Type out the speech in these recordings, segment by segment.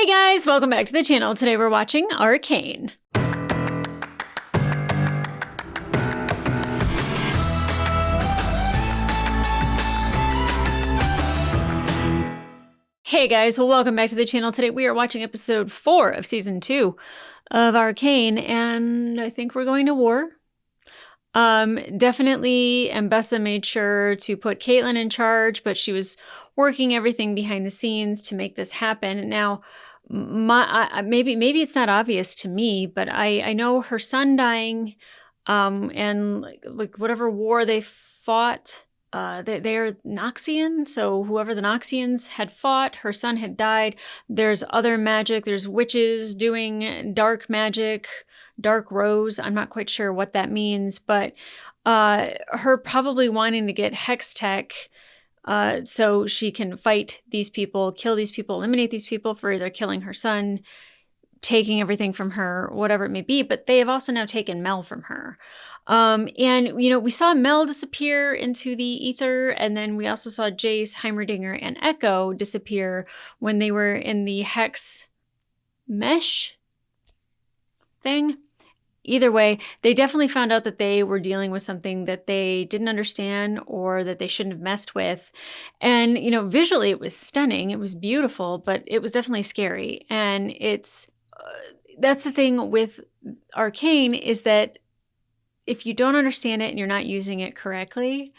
Hey guys, welcome back to the channel. Today we're watching Arcane. Hey guys, well welcome back to the channel. Today we are watching episode 4 of season 2 of Arcane, and I think we're going to war. Definitely Mbessa made sure to put Caitlin in charge, but she was working everything behind the scenes to make this happen. Now, maybe it's not obvious to me, but I know her son dying, and like whatever war they fought, they're Noxian, so whoever the Noxians had fought, her son had died. There's other magic. There's witches doing dark magic, dark rose. I'm not quite sure what that means, but her probably wanting to get hex tech so she can fight these people, kill these people, eliminate these people for either killing her son, taking everything from her, whatever it may be. But they have also now taken Mel from her. And, you know, we saw Mel disappear into the ether, and then we also saw Jace, Heimerdinger, and Echo disappear when they were in the hex mesh thing. Either way, they definitely found out that they were dealing with something that they didn't understand or that they shouldn't have messed with. And, you know, visually it was stunning. It was beautiful, but it was definitely scary. And it's, that's the thing with Arcane, is that if you don't understand it and you're not using it correctly,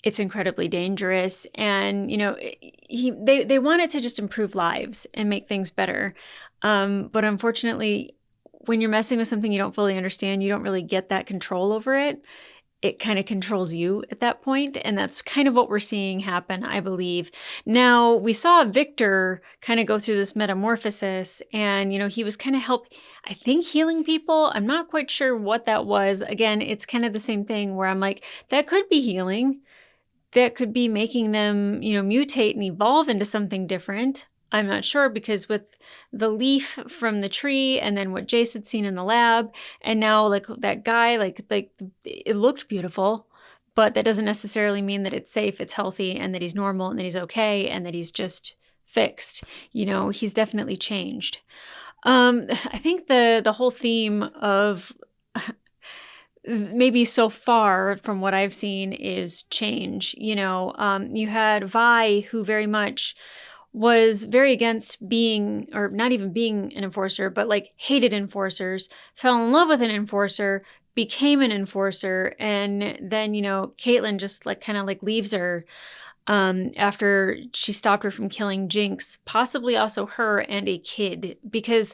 it's incredibly dangerous. And, you know, they want it to just improve lives and make things better. But unfortunately, when you're messing with something you don't fully understand, you don't really get that control over it. It kind of controls you at that point. And that's kind of what we're seeing happen, I believe. Now, we saw Victor kind of go through this metamorphosis, and, you know, he was kind of I think healing people. I'm not quite sure what that was. Again, it's kind of the same thing where I'm like, that could be healing. That could be making them, you know, mutate and evolve into something different. I'm not sure, because with the leaf from the tree and then what Jace had seen in the lab, and now like that guy, like it looked beautiful, but that doesn't necessarily mean that it's safe, it's healthy, and that he's normal, and that he's okay, and that he's just fixed. You know, he's definitely changed. I think the whole theme of maybe so far from what I've seen is change. You know, you had Vi, who very much was very against being, or not even being, an enforcer, but like hated enforcers, fell in love with an enforcer, became an enforcer, and then, you know, Caitlin just like kind of like leaves her after she stopped her from killing Jinx, possibly also her and a kid, because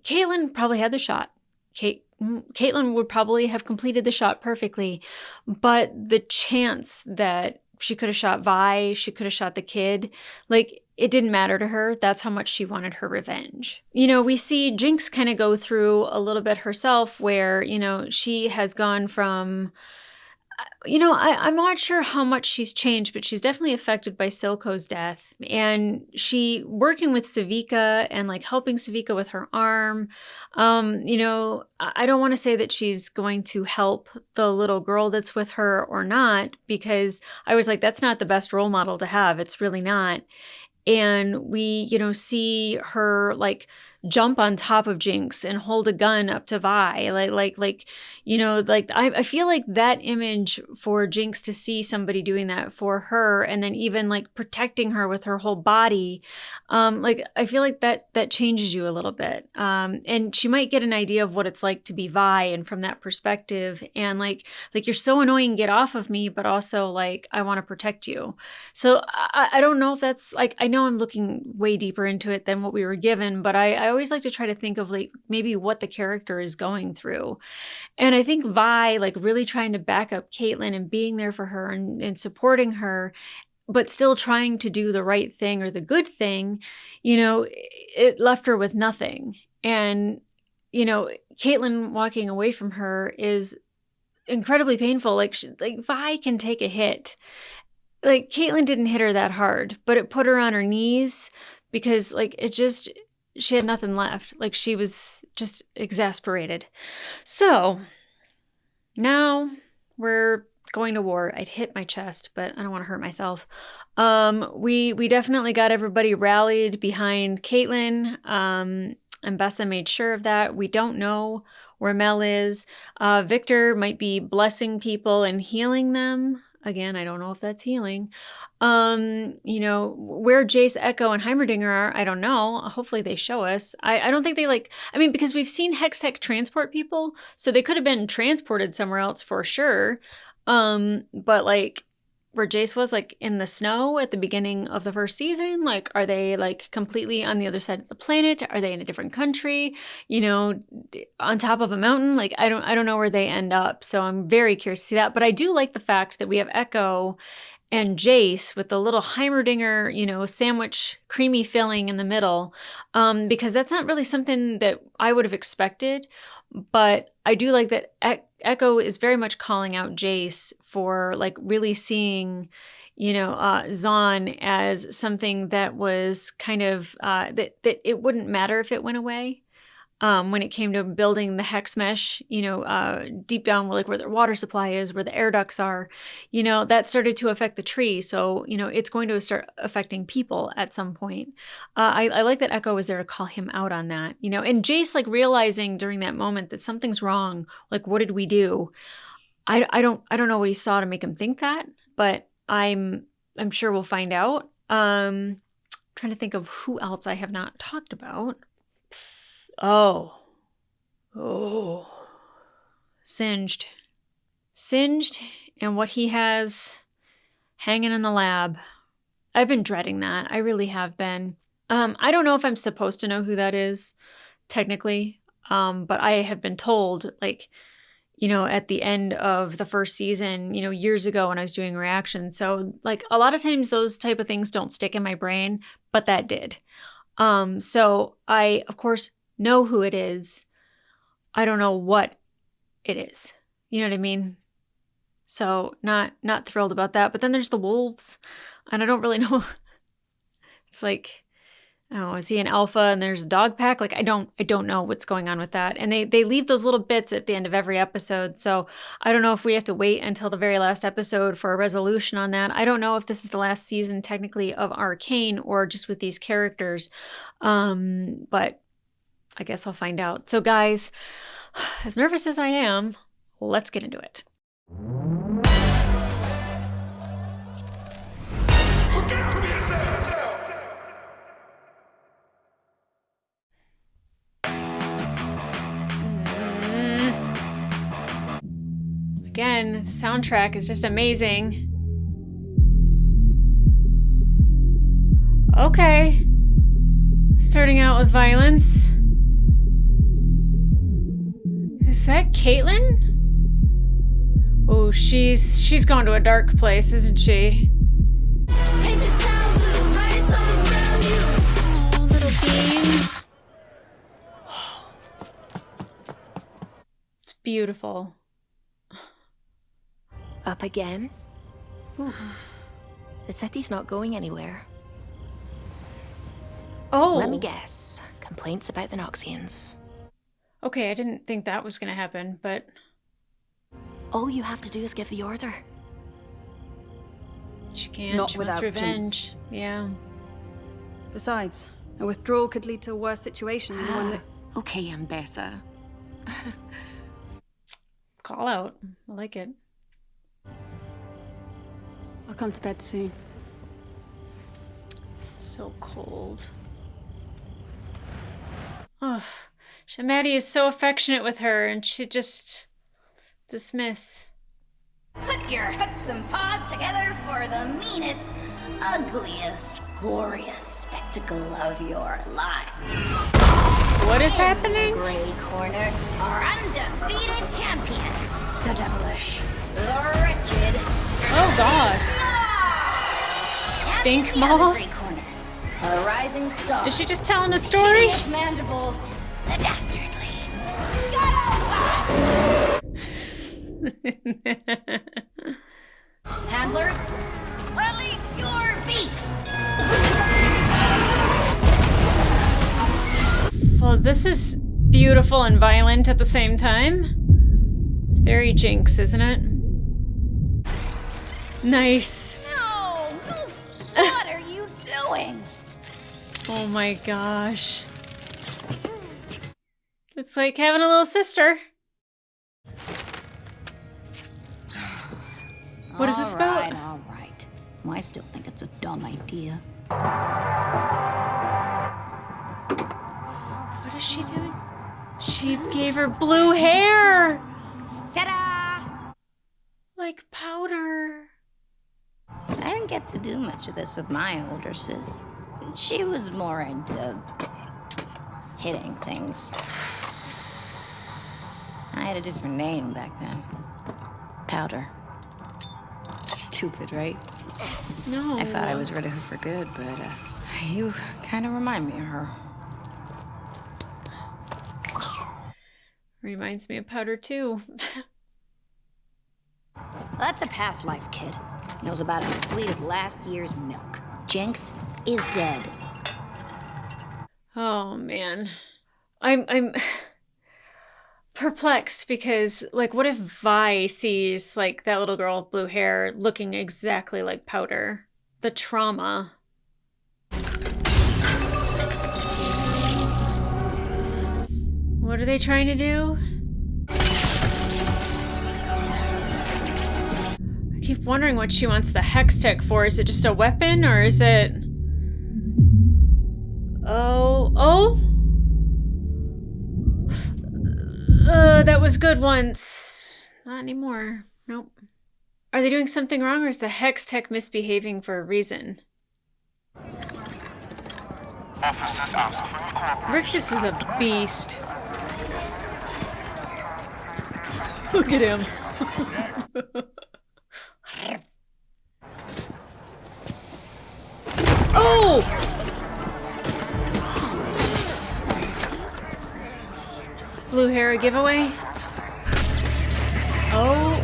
Caitlin probably had the shot. Caitlin would probably have completed the shot perfectly, but the chance that she could have shot Vi, she could have shot the kid, like, it didn't matter to her. That's how much she wanted her revenge. You know, we see Jinx kind of go through a little bit herself where, you know, she has gone from, you know, I'm not sure how much she's changed, but she's definitely affected by Silco's death. And she working with Savika and like helping Savika with her arm. You know, I don't want to say that she's going to help the little girl that's with her or not, because I was like, that's not the best role model to have. It's really not. And we, you know, see her like jump on top of Jinx and hold a gun up to Vi. Like, you know, like I feel like that image for Jinx, to see somebody doing that for her, and then even like protecting her with her whole body, like I feel like that changes you a little bit. And she might get an idea of what it's like to be Vi, and from that perspective, and like you're so annoying, get off of me, but also like I want to protect you. So I don't know if that's like, I know I'm looking way deeper into it than what we were given, but I always like to try to think of like maybe what the character is going through. And I think Vi, like really trying to back up Caitlin and being there for her and supporting her, but still trying to do the right thing or the good thing, you know, it left her with nothing. And, you know, Caitlin walking away from her is incredibly painful. Like Vi can take a hit. Like Caitlin didn't hit her that hard, but it put her on her knees, because like she had nothing left. Like she was just exasperated. So now we're going to war. I'd hit my chest, but I don't want to hurt myself. We definitely got everybody rallied behind Caitlin. And Bessa made sure of that. We don't know where Mel is. Victor might be blessing people and healing them. Again, I don't know if that's healing. You know, where Jace, Echo, and Heimerdinger are, I don't know. Hopefully they show us. I don't think they I mean, because we've seen Hextech transport people, so they could have been transported somewhere else for sure. But like where Jace was, like in the snow at the beginning of the first season, like are they like completely on the other side of the planet? Are they in a different country? You know, on top of a mountain? Like I don't know where they end up. So I'm very curious to see that. But I do like the fact that we have Echo and Jace with the little Heimerdinger, you know, sandwich creamy filling in the middle, because that's not really something that I would have expected. But I do like that Echo is very much calling out Jace for like really seeing, you know, Zahn as something that was kind of, that it wouldn't matter if it went away. When it came to building the hex mesh, you know, deep down like where their water supply is, where the air ducts are, you know, that started to affect the tree. So, you know, it's going to start affecting people at some point. I like that Echo was there to call him out on that, you know, and Jace like realizing during that moment that something's wrong. Like, what did we do? I don't know what he saw to make him think that, but I'm sure we'll find out. Trying to think of who else I have not talked about. Oh, Singed, and what he has hanging in the lab. I've been dreading that. I really have been. I don't know if I'm supposed to know who that is, technically, but I have been told, like, you know, at the end of the first season, you know, years ago when I was doing reactions. So, like, a lot of times those type of things don't stick in my brain, but that did. So I, of course, know who it is. I don't know what it is. You know what I mean? So not thrilled about that. But then there's the wolves, and I don't really know. It's like, oh, is he an alpha and there's a dog pack? Like I don't know what's going on with that. And they leave those little bits at the end of every episode. So I don't know if we have to wait until the very last episode for a resolution on that. I don't know if this is the last season technically of Arcane or just with these characters. But I guess I'll find out. So guys, as nervous as I am, let's get into it. Look out for yourself! Again, the soundtrack is just amazing. Okay. Starting out with violence. Is that Caitlin? Oh, she's gone to a dark place, isn't she? Oh, little bean. It's beautiful. Up again? Ooh. The city's not going anywhere. Oh. Let me guess. Complaints about the Noxians. Okay, I didn't think that was gonna happen, but... All you have to do is give the order. She can't. Not She wants without revenge. Jinx. Yeah. Besides, a withdrawal could lead to a worse situation than the one that... Okay, Ambessa. Call out. I like it. I'll come to bed soon. So cold. Oh, Maddie is so affectionate with her, and she just dismiss. Put your hooks and paws together for the meanest, ugliest, goriest spectacle of your lives. What is happening? Gray corner, our undefeated champion, the devilish, the wretched. Oh God! Stink And in the other Maw? gray corner, a rising star. Is she just telling a story? Hideous mandibles, the dastardly Scuttlebutt. Handlers, release your beasts. Well, this is beautiful and violent at the same time. It's very Jinx, isn't it? Nice. No! No! What are you doing? Oh my gosh. It's like having a little sister. What is this about? All right. Well, I still think it's a dumb idea. What is she doing? She gave her blue hair! Ta-da! Like powder. I didn't get to do much of this with my older sis. She was more into hitting things. I had a different name back then. Powder. Stupid, right? No. I thought I was rid of her for good, but you kind of remind me of her. Reminds me of powder too. That's a past life, kid. Knows about as sweet as last year's milk. Jinx is dead. Oh man. I'm perplexed because, like, what if Vi sees, like, that little girl with blue hair looking exactly like powder? The trauma. What are they trying to do? I keep wondering what she wants the hex tech for. Is it just a weapon, or is it... Oh. That was good once. Not anymore. Nope. Are they doing something wrong, or is the hex tech misbehaving for a reason? Rictus is a beast. Look at him. Oh! Blue hair a giveaway? Oh.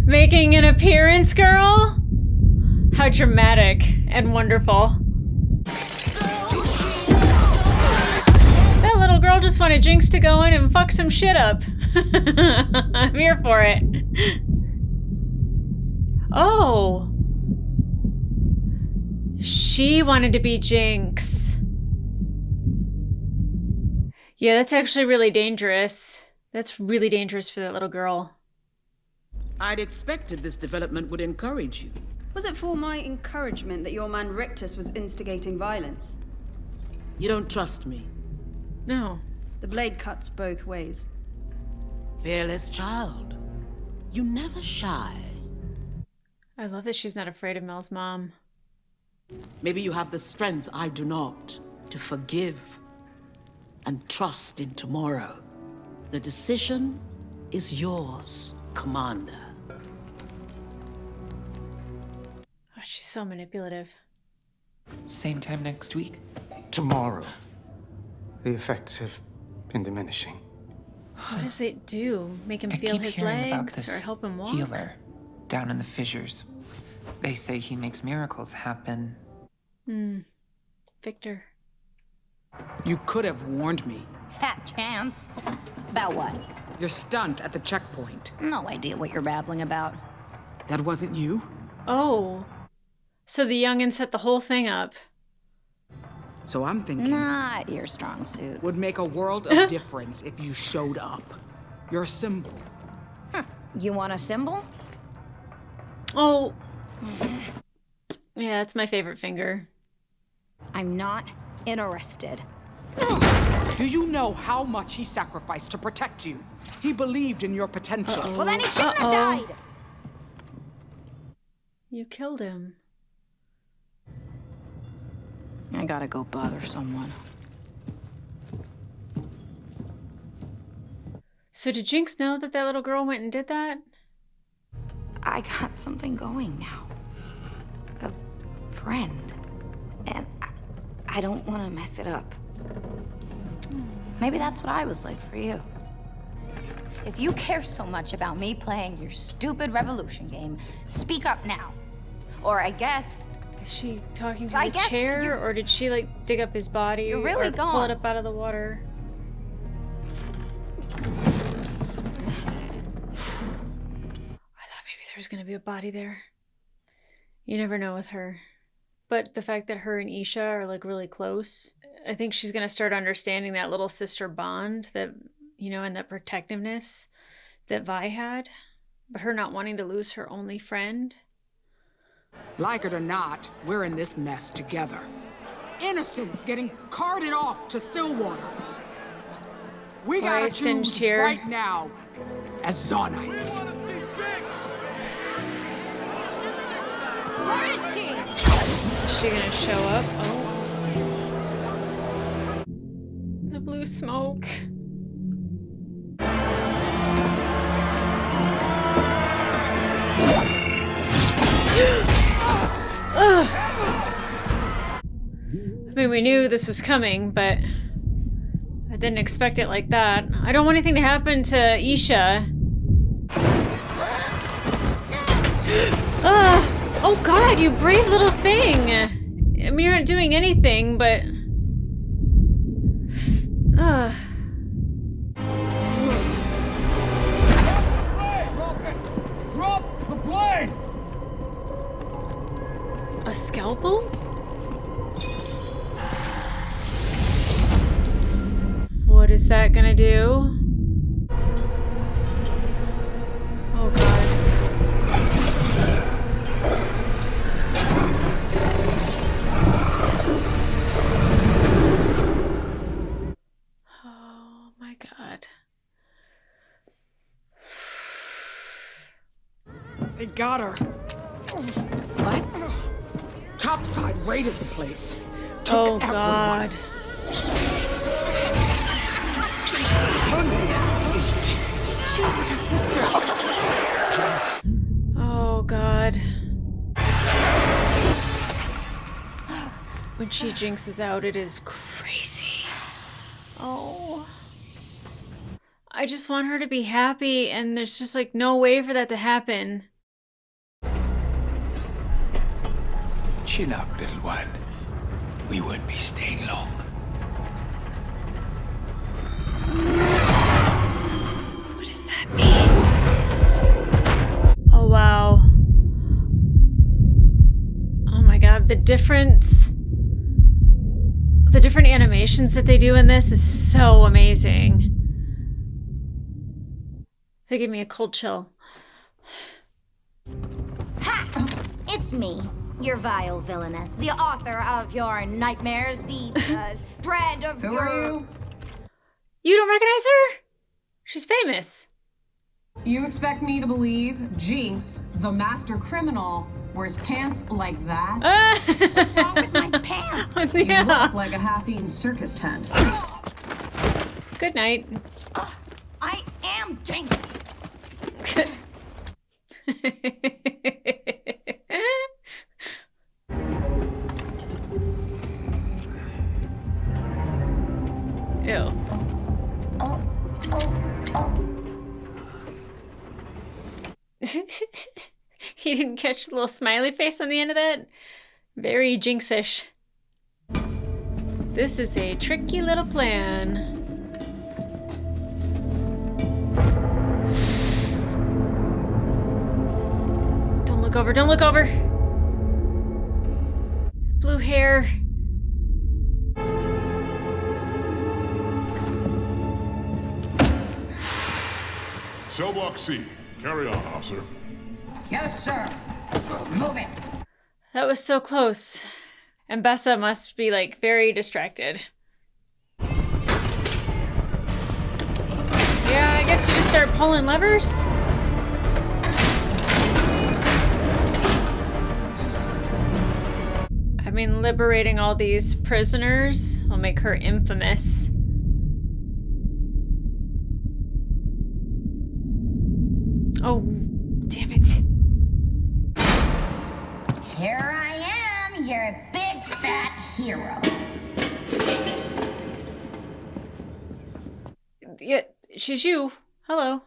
Making an appearance, girl? How dramatic and wonderful. That little girl just wanted Jinx to go in and fuck some shit up. I'm here for it. Oh. She wanted to be Jinx. Yeah, that's actually really dangerous. That's really dangerous for that little girl. I'd expected this development would encourage you. Was it for my encouragement that your man Rictus was instigating violence? You don't trust me. No. The blade cuts both ways. Fearless child. You never shy. I love that she's not afraid of Mel's mom. Maybe you have the strength I do not to forgive and trust in tomorrow. The decision is yours, Commander. Oh, she's so manipulative. Same time next week? Tomorrow. The effects have been diminishing. What does it do? Make him I feel keep his hearing about legs this or help him walk? healer down in the fissures. They say he makes miracles happen. Victor. You could have warned me. Fat chance. About what? Your stunt at the checkpoint. No idea what you're babbling about. That wasn't you? Oh. So the youngin set the whole thing up. So I'm thinking Not your strong suit. would make a world of difference if you showed up. You're a symbol. You want a symbol? Oh. Yeah, that's my favorite finger. I'm not interested. Do you know how much he sacrificed to protect you? He believed in your potential. Well, then he shouldn't have died. You killed him. I gotta go bother someone. So did Jinx know that that little girl went and did that? I got something going now. A friend. And I don't want to mess it up. Maybe that's what I was like for you. If you care so much about me playing your stupid revolution game, speak up now. Or I guess... Is she talking to I the guess chair, you're- or did she, like, dig up his body You're really or pull gone. it up out of the water? there's gonna be a body there. You never know with her. But the fact that her and Isha are like really close, I think she's gonna start understanding that little sister bond that, you know, and that protectiveness that Vi had. But her not wanting to lose her only friend. Like it or not, we're in this mess together. Innocents getting carted off to Stillwater. We gotta choose here right now as Zonites. Where is she? Is she gonna show up? Oh. The blue smoke. I mean, we knew this was coming, but I didn't expect it like that. I don't want anything to happen to Isha. Oh God, you brave little thing! I mean, you're not doing anything, but... Drop the blade! A scalpel? What is that gonna do? Oh God. Oh my God. They got her. What? Topside raided the place. Took Oh everyone. God. She's my sister. Oh God. When she jinxes out, it is crazy. Oh. I just want her to be happy, and there's just like no way for that to happen. Chin up, little one. We won't be staying long. What does that mean? Oh wow. Oh my God, the different animations that they do in this is so amazing. They give me a cold chill. Ha! It's me, your vile villainess, the author of your nightmares, the dread of Who your... are you? You don't recognize her? She's famous. You expect me to believe Jinx, the master criminal, wears pants like that? What's wrong with my pants? You look like a half-eaten circus tent. Good night. I am Jinx. Ew. He didn't catch the little smiley face on the end of that? Very jinxish. This is a tricky little plan. Don't look over, don't look over! Blue hair. Cell block C. Carry on, officer. Yes, sir. Move it. That was so close. And Bessa must be, like, very distracted. Yeah, I guess you just start pulling levers? I mean, liberating all these prisoners will make her infamous. Oh, damn it. Here I am, your big fat hero. Yeah, she's you. Hello.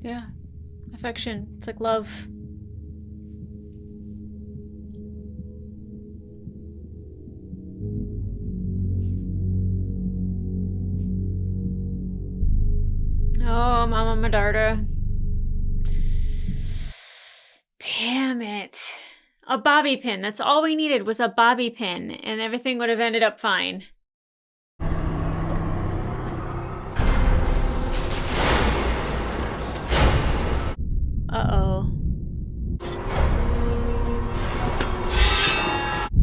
Yeah. Affection. It's like love. Oh, Mama Medarda. Damn it. A bobby pin. That's all we needed was a bobby pin, and everything would have ended up fine. Uh-oh.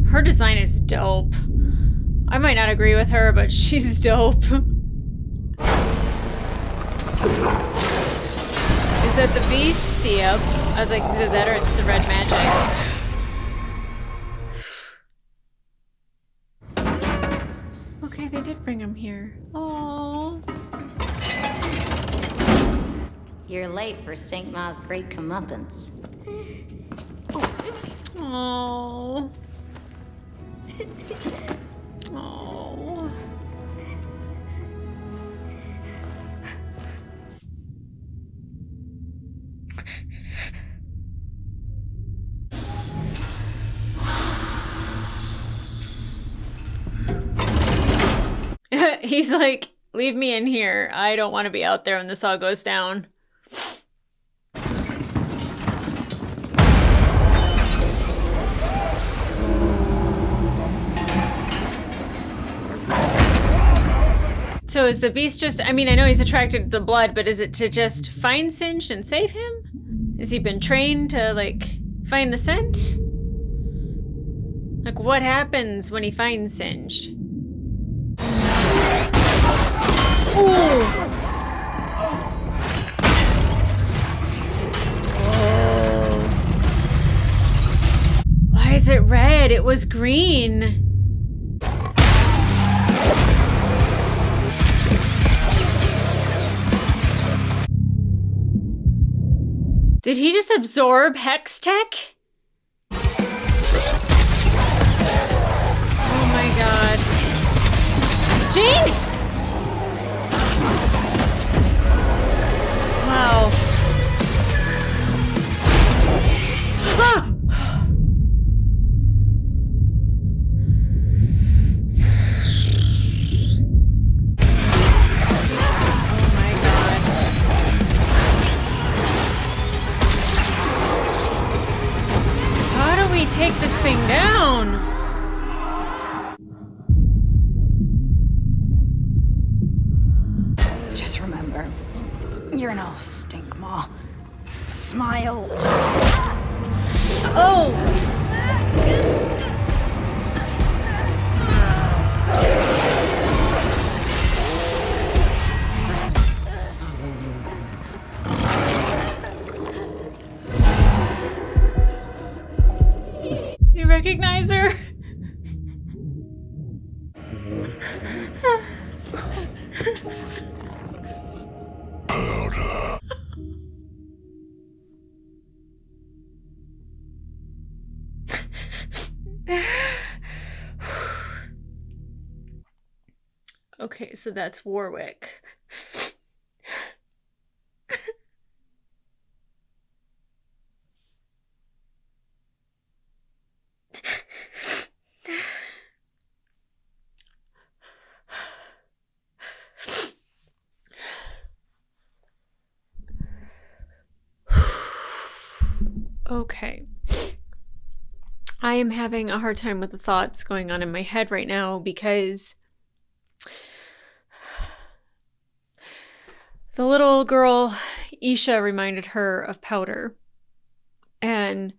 Her design is dope. I might not agree with her, but she's dope. Is that the beast? Yep. I was like, is it that or it's the red magic? Okay, they did bring him here. Oh. You're late for Stinkma's great comeuppance. Oh. Oh. He's like, leave me in here. I don't want to be out there when this all goes down. So is the beast just, I mean, I know he's attracted to the blood, but is it to just find Singed and save him? Has he been trained to, like, find the scent? Like, what happens when he finds Singed? Ooh. Oh. Why is it red? It was green. Did he just absorb Hex Tech? Oh my god. Jinx! Wow. Ah! Take this thing down. Just remember, you're no Stinkma. Smile. Oh. You recognize her? Okay, so that's Warwick. Okay. I am having a hard time with the thoughts going on in my head right now because the little girl, Isha, reminded her of Powder. And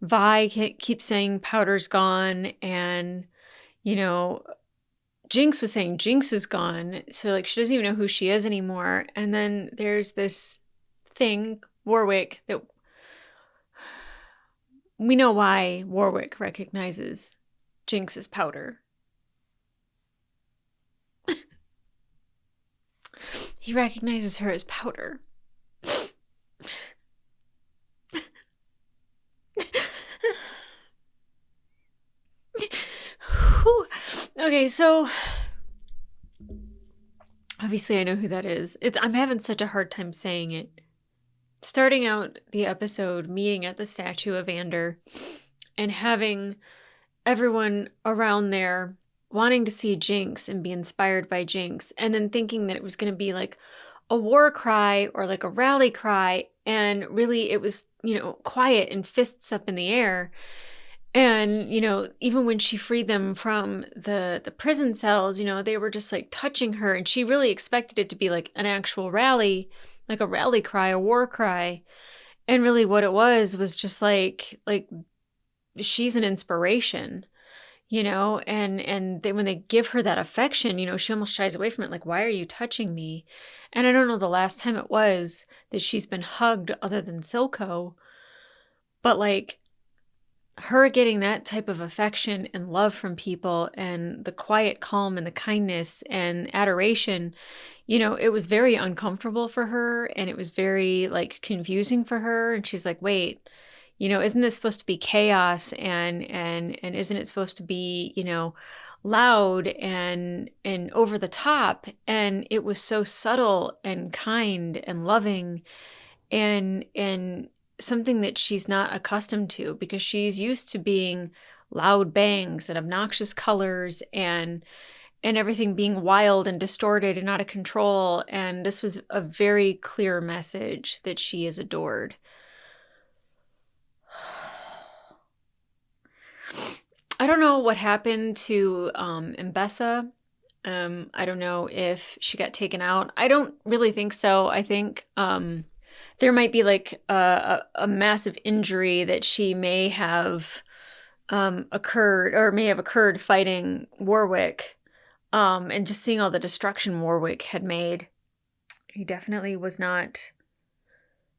Vi keeps saying Powder's gone. And, you know, Jinx was saying Jinx is gone. So, like, she doesn't even know who she is anymore. And then there's this thing, Warwick, that we know why Warwick recognizes Jinx as Powder. He recognizes her as Powder. Okay, so obviously I know who that is. I'm having such a hard time saying it. Starting out the episode, meeting at the statue of Xander, and having everyone around there wanting to see Jinx and be inspired by Jinx, and then thinking that it was going to be like, a war cry or like a rally cry. And really it was, quiet and fists up in the air. And, even when she freed them from the prison cells, they were just like touching her. And she really expected it to be like an actual rally, like a rally cry, a war cry. And really what it was just like she's an inspiration, and when they give her that affection, she almost shies away from it. Like, why are you touching me? And I don't know the last time it was that she's been hugged other than Silco, but like her getting that type of affection and love from people and the quiet calm and the kindness and adoration, it was very uncomfortable for her, and it was very like confusing for her. And she's like, wait, isn't this supposed to be chaos, and isn't it supposed to be, loud and over the top? And it was so subtle and kind and loving, and something that she's not accustomed to, because she's used to being loud bangs and obnoxious colors and everything being wild and distorted and out of control. And this was a very clear message that she is adored. I don't know what happened to Mbessa. I don't know if she got taken out. I don't really think so. I think there might be like a massive injury that she may have occurred fighting Warwick. And just seeing all the destruction Warwick had made, he definitely was not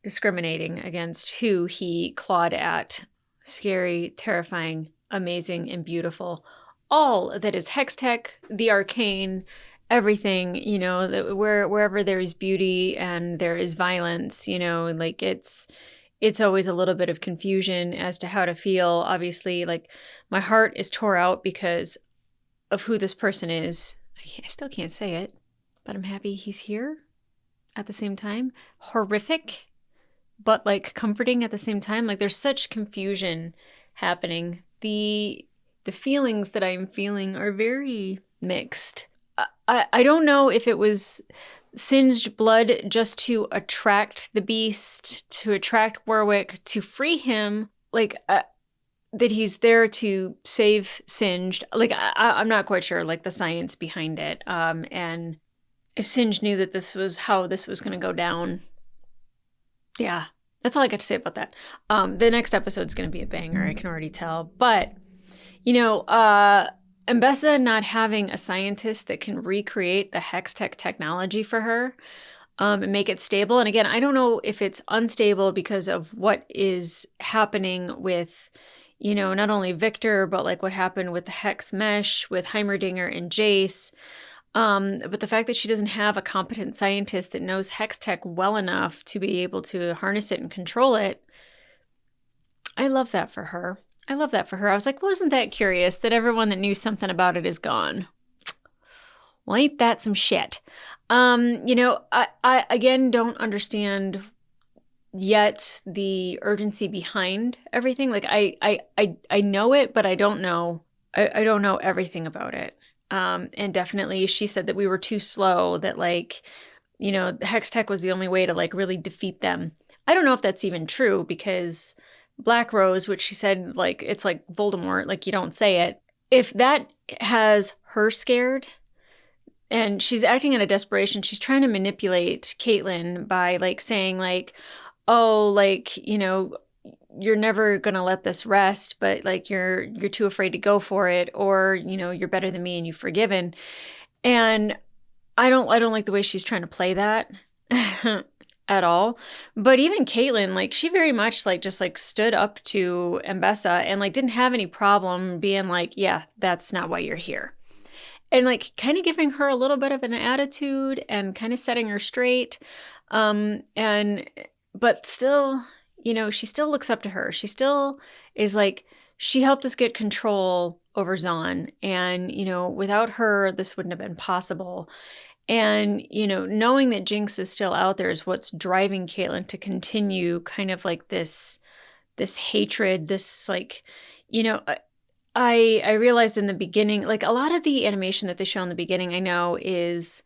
discriminating against who he clawed at. Scary, terrifying, amazing, and beautiful. All that is Hextech, the Arcane, everything, that wherever there is beauty and there is violence, like it's always a little bit of confusion as to how to feel. Obviously, like my heart is tore out because of who this person is. I still can't say it, but I'm happy he's here at the same time. Horrific, but like comforting at the same time. Like there's such confusion happening. The feelings that I'm feeling are very mixed. I don't know if it was singed blood just to attract the beast, to attract Warwick, to free him, like that he's there to save Singed. Like I'm not quite sure like the science behind it. And if Singed knew that this was how this was going to go down. Yeah, that's all I got to say about that. The next episode's going to be a banger, I can already tell. But, Mbessa not having a scientist that can recreate the Hextech technology for her and make it stable. And again, I don't know if it's unstable because of what is happening with, not only Victor, but like what happened with the Hex Mesh, with Heimerdinger and Jace. But the fact that she doesn't have a competent scientist that knows Hextech well enough to be able to harness it and control it, I love that for her. I was like, wasn't that curious that everyone that knew something about it is gone? Well, ain't that some shit? I again don't understand yet the urgency behind everything. Like I know it, but I don't know. I don't know everything about it. And definitely she said that we were too slow, that like, Hextech was the only way to like really defeat them. I don't know if that's even true, because Black Rose, which she said, like, it's like Voldemort, like you don't say it. If that has her scared and she's acting out of desperation, she's trying to manipulate Caitlin by like saying like, oh, like, you're never going to let this rest, but like you're too afraid to go for it, or, you're better than me and you've forgiven. And I don't like the way she's trying to play that at all. But even Caitlin, like she very much like just like stood up to Mbessa and like didn't have any problem being like, yeah, that's not why you're here. And like kind of giving her a little bit of an attitude and kind of setting her straight. But still, she still looks up to her. She still is like, she helped us get control over Zahn. And, without her, this wouldn't have been possible. And, knowing that Jinx is still out there is what's driving Caitlin to continue kind of like this hatred, this like, I realized in the beginning, like a lot of the animation that they show in the beginning, I know is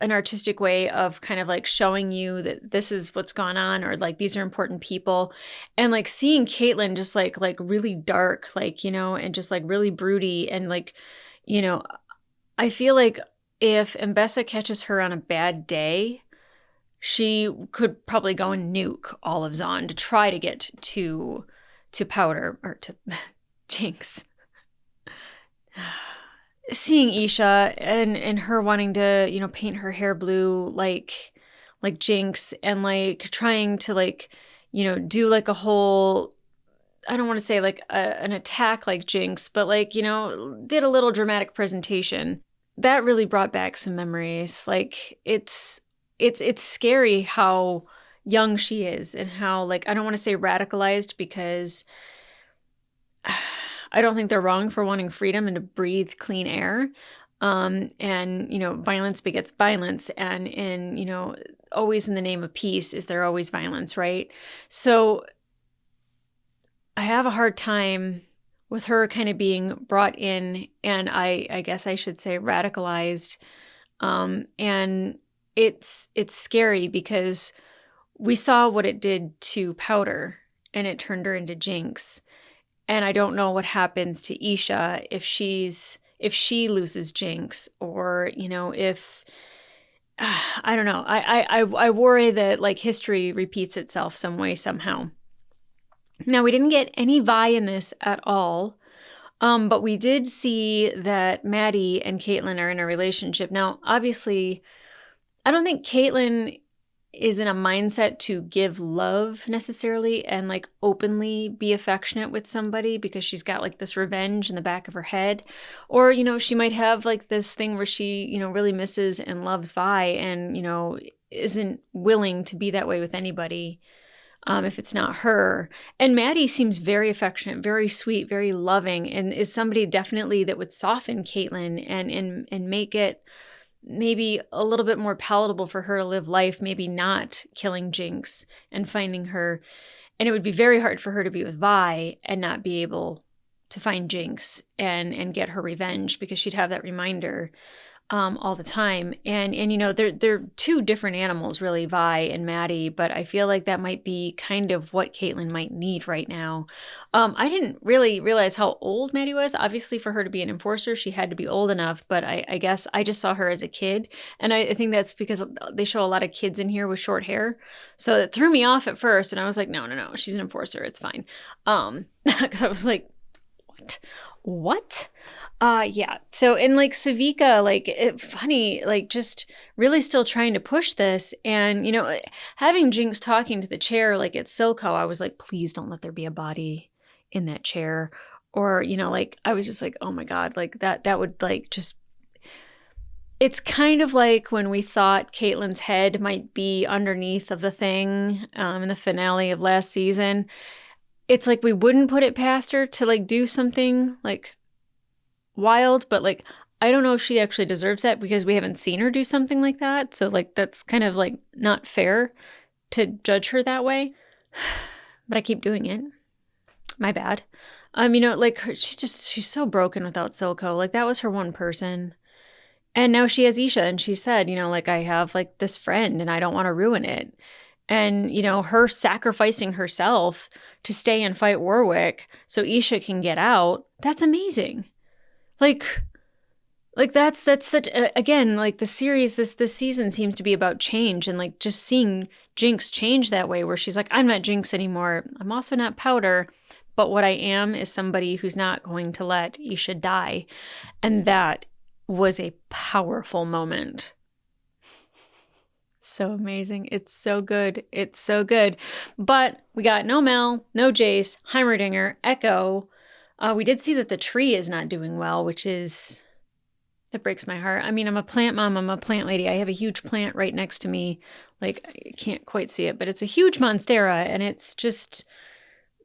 an artistic way of kind of like showing you that this is what's gone on, or like these are important people. And like seeing Caitlin just like really dark, like, you know, and just like really broody. And like, you know, I feel like if Mbessa catches her on a bad day, she could probably go and nuke all of Zon to try to get to Powder, or to Jinx. Seeing Isha and her wanting to, you know, paint her hair blue like Jinx, and like trying to like, you know, do like a whole, I don't want to say like an attack like Jinx, but like, you know, did a little dramatic presentation. That really brought back some memories. Like it's scary how young she is, and how, like, I don't want to say radicalized, because I don't think they're wrong for wanting freedom and to breathe clean air. And, you know, violence begets violence. And you know, always in the name of peace is there always violence, right? So I have a hard time with her kind of being brought in, and I guess I should say radicalized. And it's scary because we saw what it did to Powder, and it turned her into Jinx. And I don't know what happens to Isha if she loses Jinx, or, you know, if I don't know. I worry that like history repeats itself some way, somehow. Now, we didn't get any Vi in this at all, but we did see that Maddie and Caitlin are in a relationship. Now, obviously, I don't think Caitlin is in a mindset to give love necessarily and like openly be affectionate with somebody, because she's got like this revenge in the back of her head. Or, you know, she might have like this thing where she, you know, really misses and loves Vi, and, you know, isn't willing to be that way with anybody if it's not her. And Maddie seems very affectionate, very sweet, very loving, and is somebody definitely that would soften Caitlin and make it maybe a little bit more palatable for her to live life, maybe not killing Jinx and finding her. And it would be very hard for her to be with Vi and not be able to find Jinx and get her revenge, because she'd have that reminder all the time. And you know, they're two different animals, really, Vi and Maddie, but I feel like that might be kind of what Caitlin might need right now. I didn't really realize how old Maddie was. Obviously, for her to be an enforcer, she had to be old enough, but I guess I just saw her as a kid. And I think that's because they show a lot of kids in here with short hair. So it threw me off at first, and I was like, no, she's an enforcer, it's fine. Because I was like, what? Yeah. So, and like Savika, like funny, like just really still trying to push this. And, you know, having Jinx talking to the chair, like at Silco, I was like, please don't let there be a body in that chair. Or, you know, like I was just like, oh my God, like that would like just, it's kind of like when we thought Caitlyn's head might be underneath of the thing in the finale of last season. It's like we wouldn't put it past her to like do something like wild, but like I don't know if she actually deserves that, because we haven't seen her do something like that. So like that's kind of like not fair to judge her that way. But I keep doing it. My bad. You know, like she's so broken without Silco. Like that was her one person. And now she has Isha, and she said, you know, like I have like this friend and I don't want to ruin it. And, you know, her sacrificing herself to stay and fight Warwick so Isha can get out, that's amazing. Like that's such, again, like the series, this season seems to be about change, and like just seeing Jinx change that way, where she's like, I'm not Jinx anymore. I'm also not Powder, but what I am is somebody who's not going to let Isha die. And that was a powerful moment. So amazing. It's so good. It's so good. But we got no Mel, no Jace, Heimerdinger, Echo. We did see that the tree is not doing well, which is, that breaks my heart. I mean, I'm a plant mom. I'm a plant lady. I have a huge plant right next to me. Like, I can't quite see it, but it's a huge monstera, and it's just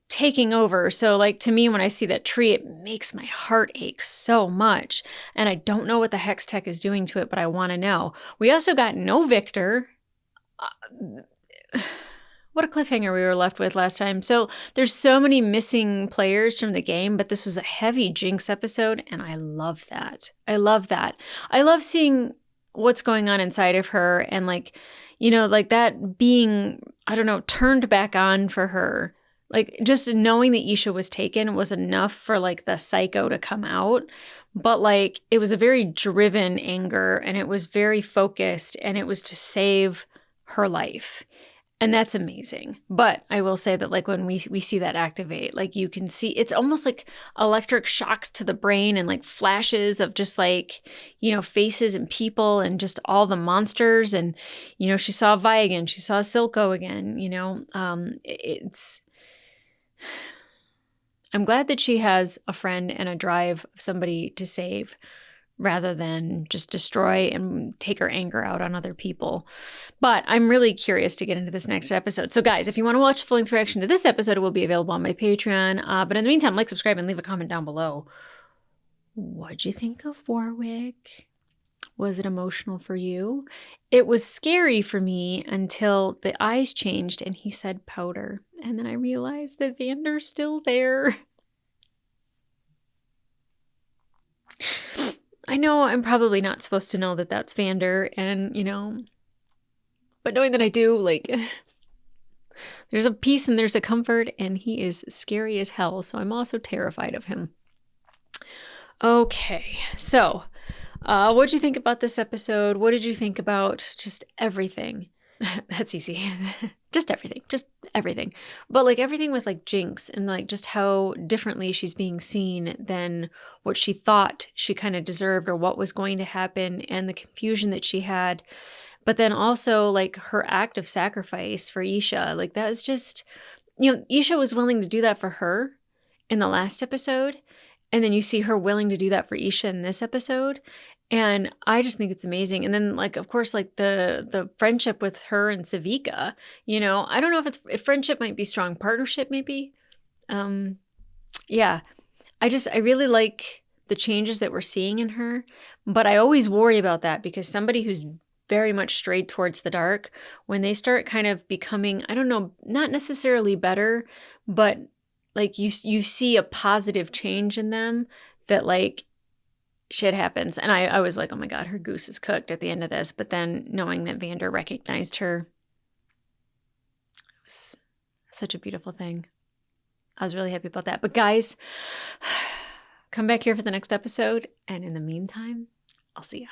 taking over. So like, to me, when I see that tree, it makes my heart ache so much. And I don't know what the Hex Tech is doing to it, but I want to know. We also got no Victor. What a cliffhanger we were left with last time. So there's so many missing players from the game, but this was a heavy Jinx episode, and I love that. I love that. I love seeing what's going on inside of her, and like, like that being, I don't know, turned back on for her. Like, just knowing that Isha was taken was enough for like the psycho to come out. But like, it was a very driven anger, and it was very focused, and it was to save her life. And that's amazing. But I will say that like when we see that activate, like you can see it's almost like electric shocks to the brain, and like flashes of just like, faces and people and just all the monsters. And, she saw Vi again. She saw Silco again, I'm glad that she has a friend and a drive of somebody to save, rather than just destroy and take her anger out on other people. But I'm really curious to get into this next episode. So guys, if you want to watch the full-length reaction to this episode, it will be available on my Patreon. But in the meantime, like, subscribe, and leave a comment down below. What'd you think of Warwick? Was it emotional for you? It was scary for me until the eyes changed and he said powder. And then I realized that Xander's still there. I know I'm probably not supposed to know that that's Xander, and, but knowing that I do, like, there's a peace and there's a comfort, and he is scary as hell, so I'm also terrified of him. Okay, so, what did you think about this episode? What did you think about just everything? That's easy. Just everything. But like everything with like Jinx, and like just how differently she's being seen than what she thought she kind of deserved, or what was going to happen, and the confusion that she had. But then also like her act of sacrifice for Isha, like that was just, Isha was willing to do that for her in the last episode. And then you see her willing to do that for Isha in this episode. And I just think it's amazing. And then, like, of course, like the friendship with her and Savika, I don't know if friendship might be strong, partnership maybe. Yeah, I really like the changes that we're seeing in her. But I always worry about that, because somebody who's very much strayed towards the dark, when they start kind of becoming, I don't know, not necessarily better, but like you see a positive change in them, that like, shit happens. And I was like, oh my God, her goose is cooked at the end of this. But then knowing that Xander recognized her, it was such a beautiful thing. I was really happy about that. But guys, come back here for the next episode. And in the meantime, I'll see ya.